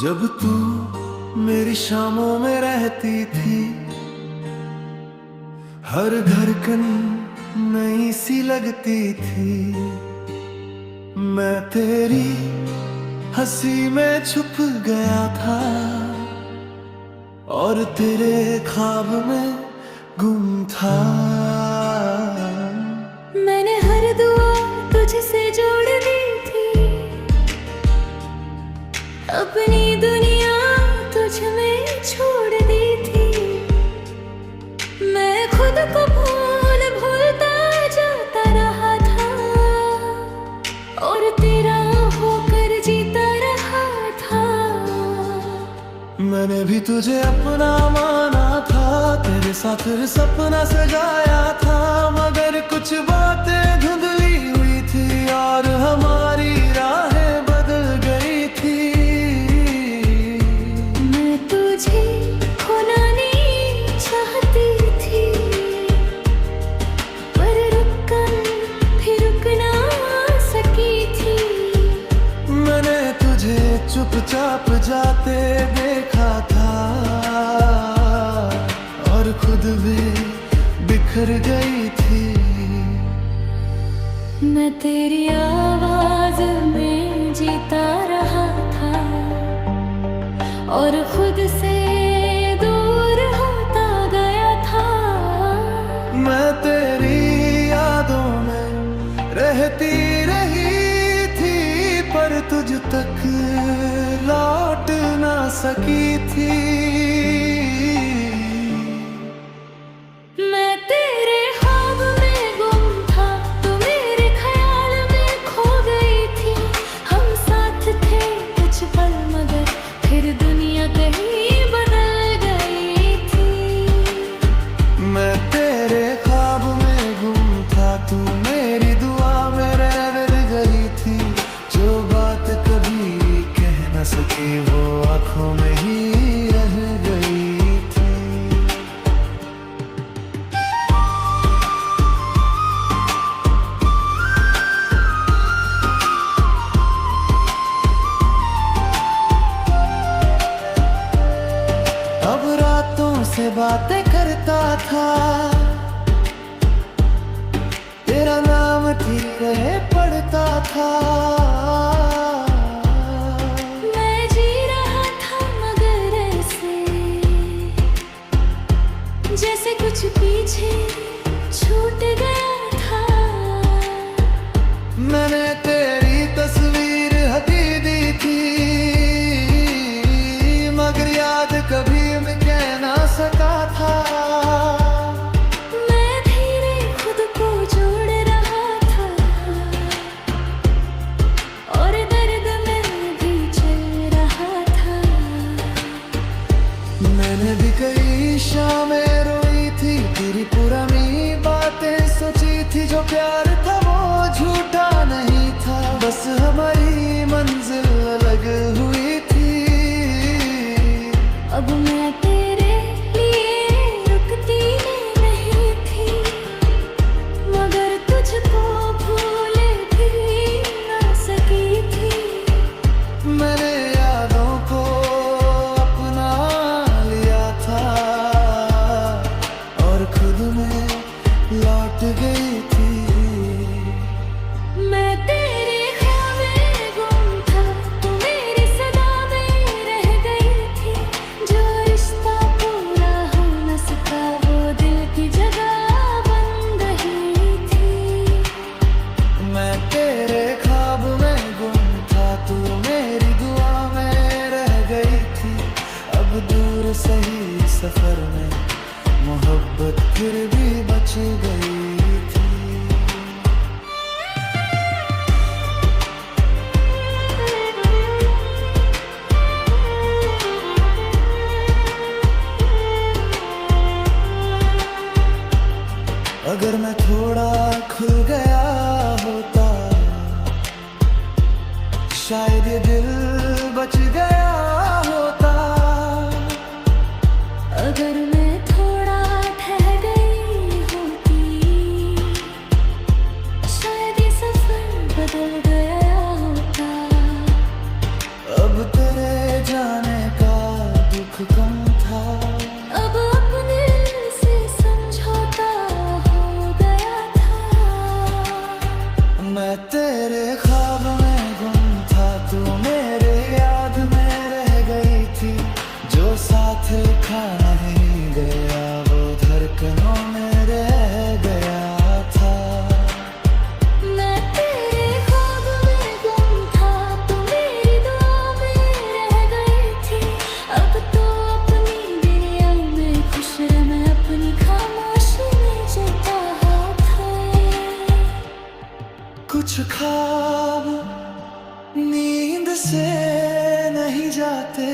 जब तू मेरी शामों में रहती थी, हर धड़कन नई सी लगती थी। मैं तेरी हंसी में छुप गया था और तेरे ख्वाब में गुम था। मैंने हर दुआ तुझसे जोड़ दी थी, अपनी दुनिया तुझ में छोड़ दी थी। मैं खुद को भूलता जाता रहा था और तेरा होकर जीता रहा था। मैंने भी तुझे अपना माना था, तेरे साथ सपना सजाया था, मगर कुछ बातें धुंधली हुई थी और हमारी राहें बदल गई थी। मैं तुझे खोना नहीं चाहती थी, पर रुककर फिर रुक ना सकी थी। मैंने तुझे चुपचाप जाते देखा था और खुद भी बिखर गई थी। मैं तेरी आवाज में जीता रहा था और खुद से दूर होता गया था। मैं तेरी यादों में रहती रही थी, पर तुझ तक लौट ना सकी थी। मैं तेरे ख्वाब में गुम था, तू मेरे ख्याल में खो गई थी। हम साथ थे कुछ पल, मगर फिर दुनिया कहीं बदल गई थी। मैं तेरे ख्वाब में गुम था, तू मेरी दुआ में रह गई थी। जो बात कभी कह न सकी वो आंखों में ही रह गई थी। मैं तेरे ख्वाब में गुम था, तू मेरे याद में रह गई थी। जो साथ लिखा नहीं गया वो धड़कनों में रह गया था। मैं तेरे ख्वाब में गुम था, तू मेरी दुआ में रह गई थी। अब तो अपनी दुनिया में खुश रह, मैं अपनी खामोशी में जीता हाथ है। कुछ ख्वाब नींद से नहीं जाते,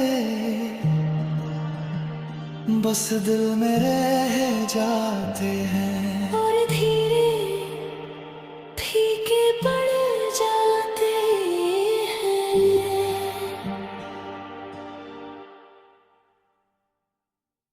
बस दिल में रह जाते हैं।